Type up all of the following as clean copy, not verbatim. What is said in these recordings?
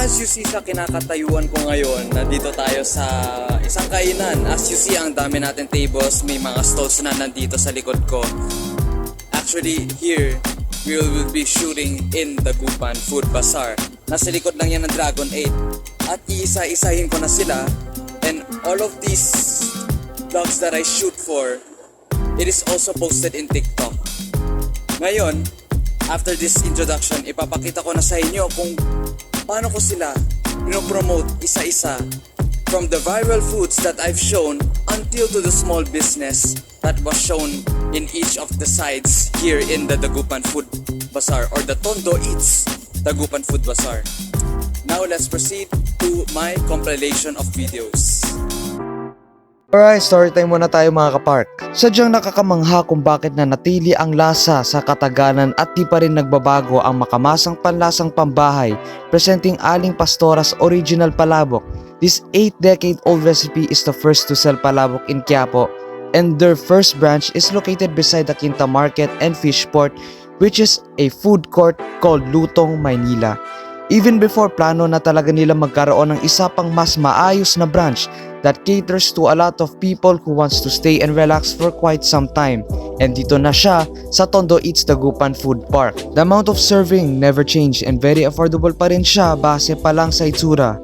as you see sa kinakatayuan ko ngayon, nandito tayo sa isang kainan. As you see, ang dami natin tables, may mga stalls na nandito sa likod ko. Actually, here, we will be shooting in the Dagupan Food Bazaar. Nasa likod lang yan ng Dragon 8. At iisa-isahin ko na sila. And all of these vlogs that I shoot for, it is also posted in TikTok. Ngayon, after this introduction, ipapakita ko na sa inyo kung paano ko sila pinopromote isa-isa, from the viral foods that I've shown until to the small business that was shown in each of the sides here in the Dagupan Food Bazaar, or the Tondo Eats Dagupan Food Bazaar. Now let's proceed to my compilation of videos. Alright, story time muna tayo mga kapark. Sadyang nakakamangha kung bakit nanatili ang lasa sa katagalan at di pa rin nagbabago ang makamasang panlasang pambahay, presenting Aling Pastora's Original Palabok. This 8-decade-old recipe is the first to sell palabok in Quiapo, and their first branch is located beside the Quinta Market and Fishport, which is a food court called Lutong, Maynila. Even before, plano na talaga nila magkaroon ng isa pang mas maayos na branch that caters to a lot of people who wants to stay and relax for quite some time. And dito na siya sa Tondo Eats Dagupan Food Park. The amount of serving never changed and very affordable pa rin siya base pa lang sa itsura.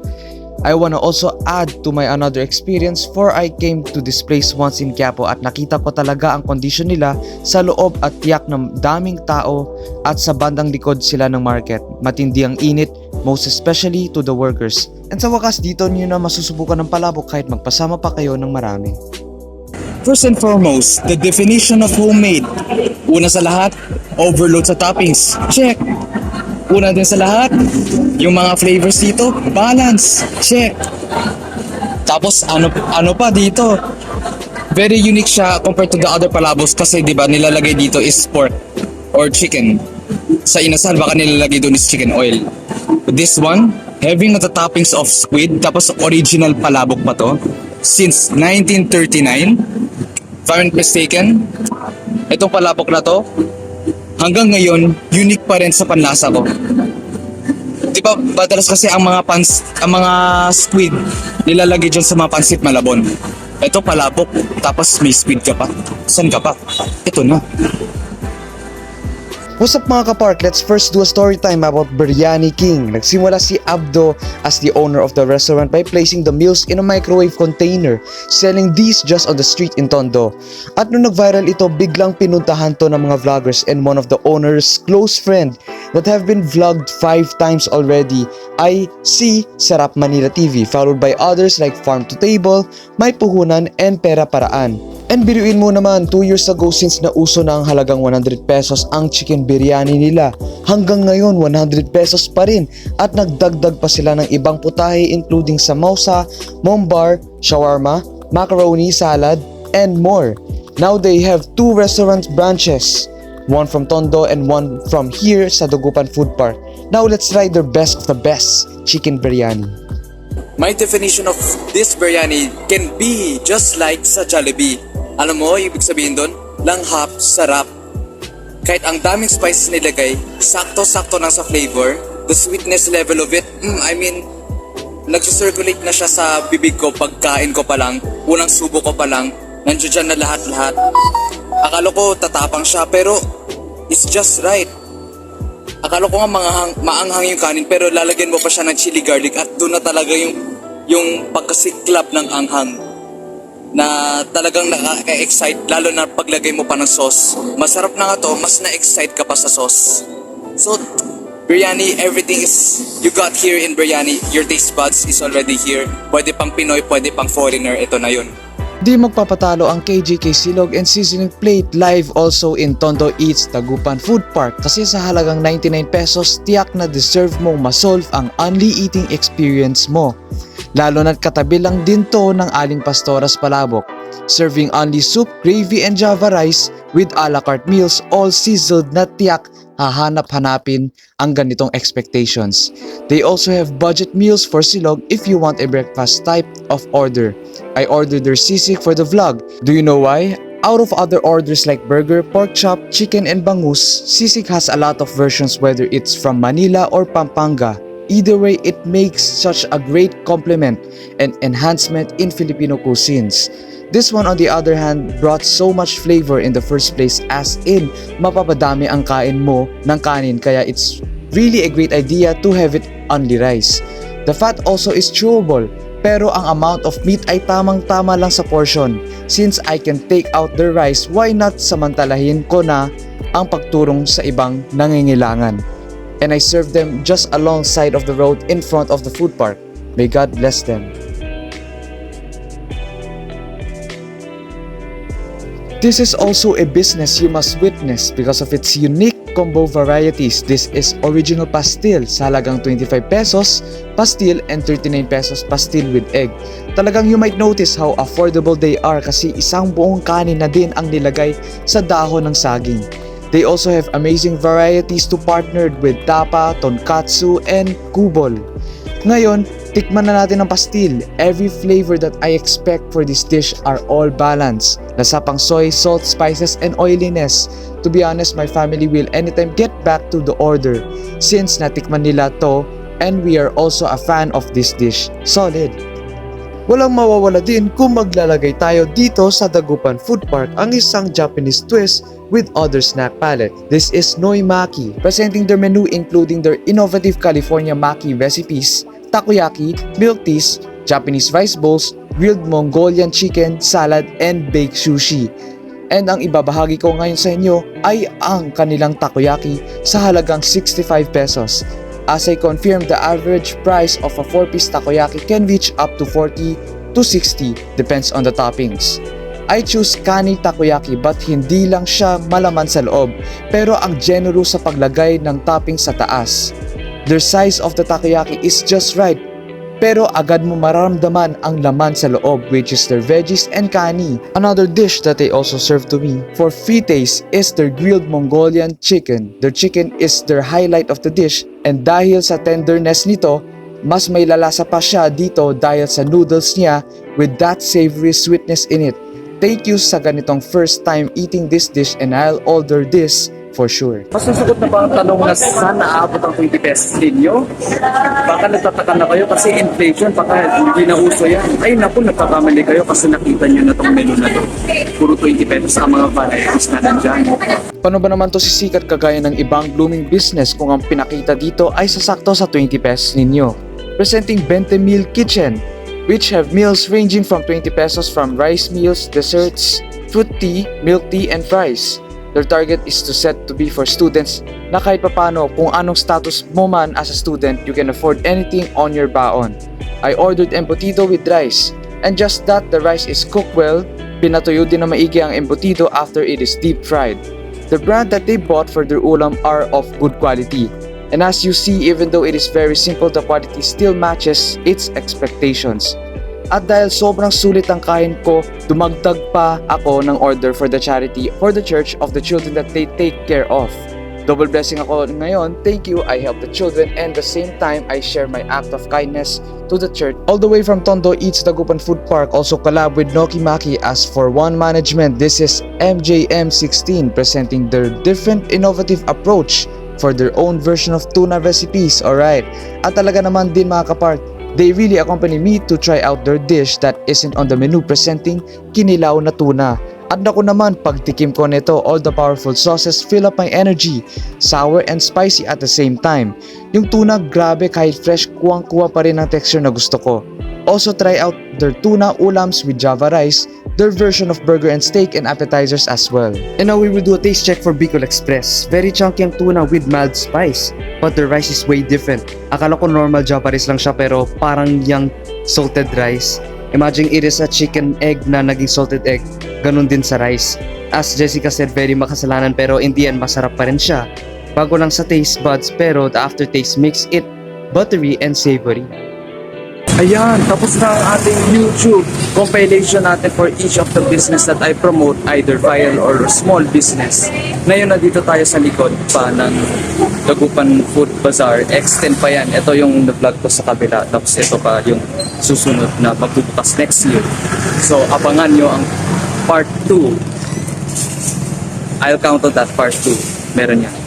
I wanna also add to my another experience for I came to this place once in Quiapo at nakita ko talaga ang kondisyon nila sa loob at tiyak ng daming tao at sa bandang likod sila ng market. Matindi ang init, most especially to the workers. And sa wakas dito nyo na masusubukan ng palabok kahit magpasama pa kayo ng marami. First and foremost, the definition of homemade. Una sa lahat, overload sa toppings. Check! Una din sa lahat, yung mga flavors dito, balance. Check! Tapos ano pa dito? Very unique siya compared to the other palabos kasi diba nilalagay dito is pork or chicken. Sa inasal baka nilalagay doon is chicken oil. This one, having the toppings of squid, tapos original palabok pa to. Since 1939, if I'm not mistaken, itong palabok na to, hanggang ngayon, unique pa rin sa panlasa ko. Di ba, madalas kasi ang mga squid nilalagay dyan sa mga pansit malabon. Ito palabok, tapos may squid ka pa. San ka pa? Ito na. What's up mga kapark? Let's first do a story time about Biryani King. Nagsimula si Abdo as the owner of the restaurant by placing the meals in a microwave container, selling these just on the street in Tondo. At nung nag-viral ito, biglang pinuntahan to ng mga vloggers, and one of the owner's close friend that have been vlogged 5 times already ay si Sarap Manila TV, followed by others like Farm to Table, May Puhunan, and Pera Paraan. And biruin mo naman, 2 years ago since nauso na ang halagang 100 pesos ang chicken biryani nila, hanggang ngayon 100 pesos pa rin, at nagdagdag pa sila ng ibang putahe including samosa, mombar, shawarma, macaroni salad, and more. Now they have 2 restaurant branches, one from Tondo and one from here sa Dagupan Food Park. Now let's try their best of the best chicken biryani. My definition of this biryani can be just like sa Jollibee. Alam mo, ibig sabihin doon, langhap, sarap. Kahit ang daming spices nilagay, sakto-sakto lang sa flavor. The sweetness level of it, nag-circulate na siya sa bibig ko pagkain ko pa lang, unang subo ko pa lang, nandiyo dyan na lahat-lahat. Akala ko tatapang siya, pero it's just right. Akala ko nga maanghang yung kanin, pero lalagyan mo pa siya ng chili garlic at doon na talaga yung pagkasiklab ng anghang na talagang nakaka-excite, lalo na paglagay mo pa ng sauce. Masarap na nga to, mas na-excite ka pa sa sauce. So, biryani, everything is you got here in biryani. Your taste buds is already here. Pwede pang Pinoy, pwede pang foreigner, ito na yun. Di magpapatalo ang KJK Silog and Seasoning Plate live also in Tondo Eats Dagupan Food Park, kasi sa halagang 99 pesos, tiyak na deserve mong masolve ang only eating experience mo. Lalo na't katabi lang din to ng Aling Pastora's Palabok, serving only soup, gravy, and java rice with a la carte meals, all seasoned na tiyak hahanap-hanapin ang ganitong expectations. They also have budget meals for Silog if you want a breakfast type of order. I ordered their sisig for the vlog. Do you know why? Out of other orders like burger, pork chop, chicken, and bangus, sisig has a lot of versions whether it's from Manila or Pampanga. Either way, it makes such a great complement and enhancement in Filipino cuisines. This one on the other hand brought so much flavor in the first place, as in mapapadami ang kain mo ng kanin, kaya it's really a great idea to have it only rice. The fat also is chewable, pero ang amount of meat ay tamang-tama lang sa portion. Since I can take out the rice, why not samantalahin ko na ang pagturong sa ibang nangingailangan? And I serve them just alongside of the road in front of the food park. May God bless them. This is also a business you must witness because of its unique combo varieties. This is original pastil sa halagang 25 pesos, pastil, and 39 pesos pastil with egg. Talagang you might notice how affordable they are kasi isang buong kanin na din ang nilagay sa dahon ng saging. They also have amazing varieties to partnered with tapa, tonkatsu, and kubol. Ngayon, tikman na natin ang pastil. Every flavor that I expect for this dish are all balanced. Lasa pang soy, salt, spices, and oiliness. To be honest, my family will anytime get back to the order since natikman nila to and we are also a fan of this dish. Solid! Walang mawawala din kung maglalagay tayo dito sa Dagupan Food Park ang isang Japanese twist with other snack palette. This is Noi Maki, presenting their menu including their innovative California Maki recipes, takoyaki, milk teas, Japanese rice bowls, grilled Mongolian chicken, salad, and baked sushi. And ang ibabahagi ko ngayon sa inyo ay ang kanilang takoyaki sa halagang 65 pesos. As I confirmed, the average price of a 4-piece takoyaki can reach up to 40 to 60, depends on the toppings. I choose kani takoyaki but hindi lang siya malaman sa loob, pero ang generous sa paglagay ng toppings sa taas. Their size of the takoyaki is just right, pero agad mo mararamdaman ang laman sa loob, which is their veggies and kani. Another dish that they also serve to me for free taste is their grilled Mongolian chicken. Their chicken is their highlight of the dish, and dahil sa tenderness nito, mas may lalasa pa siya dito dahil sa noodles niya with that savory sweetness in it. Thank you sa ganitong first time eating this dish, and I'll order this for sure. Mas nasugot na ba ang tanong na saan naabot ang 20 pesos ninyo? Baka nagtataka na kayo kasi inflation, baka hindi na uso yan. Ay naku, nagkakamali kayo kasi nakita nyo na tong menu na to. Puro 20 pesos ang mga varieties na nandyan. Paano ba naman to sisikat kagaya ng ibang blooming business kung ang pinakita dito ay sasakto sa 20 pesos ninyo? Presenting 20 Meal Kitchen, which have meals ranging from 20 pesos from rice meals, desserts, fruit tea, milk tea, and fries. Their target is to set to be for students na kahit papano kung anong status mo man as a student, you can afford anything on your baon. I ordered embutido with rice, and just that the rice is cooked well, pinatuyo din na maigi ang embutido after it is deep fried. The brand that they bought for their ulam are of good quality. And as you see, even though it is very simple, the quality still matches its expectations. At dahil sobrang sulit ang kain ko, dumagdag pa ako ng order for the charity for the church of the children that they take care of. Double blessing ako ngayon. Thank you, I help the children, and the same time I share my act of kindness to the church. All the way from Tondo Eats Dagupan Food Park also collab with Noki Maki. As for One Management, this is MJM16 presenting their different innovative approach for their own version of tuna recipes. Alright, at talaga naman din mga kapark, they really accompany me to try out their dish that isn't on the menu, presenting kinilaw na tuna. At naku naman, pagtikim ko nito, all the powerful sauces fill up my energy, sour and spicy at the same time. Yung tuna, grabe, kahit fresh, kuwang-kuwa pa rin ang texture na gusto ko. Also try out their tuna ulams with java rice, their version of burger and steak, and appetizers as well. And now we will do a taste check for Bicol Express. Very chunky ang tuna with mild spice, but the rice is way different. Akala ko normal java rice lang siya pero parang yung salted rice. Imagine it is a chicken egg na naging salted egg, ganun din sa rice. As Jessica said, very makasalanan pero in the end masarap pa rin siya. Bago lang sa taste buds pero the aftertaste makes it buttery and savory. Ayan, tapos na ang ating YouTube compilation natin for each of the business that I promote, either viral or small business. Ngayon na dito tayo sa likod pa ng Dagupan Food Bazaar. Extend pa yan. Ito yung na-vlog ko sa kabila. Tapos ito pa yung susunod na magbubukas next year. So, abangan nyo ang part 2. I'll count on that part 2. Meron yan.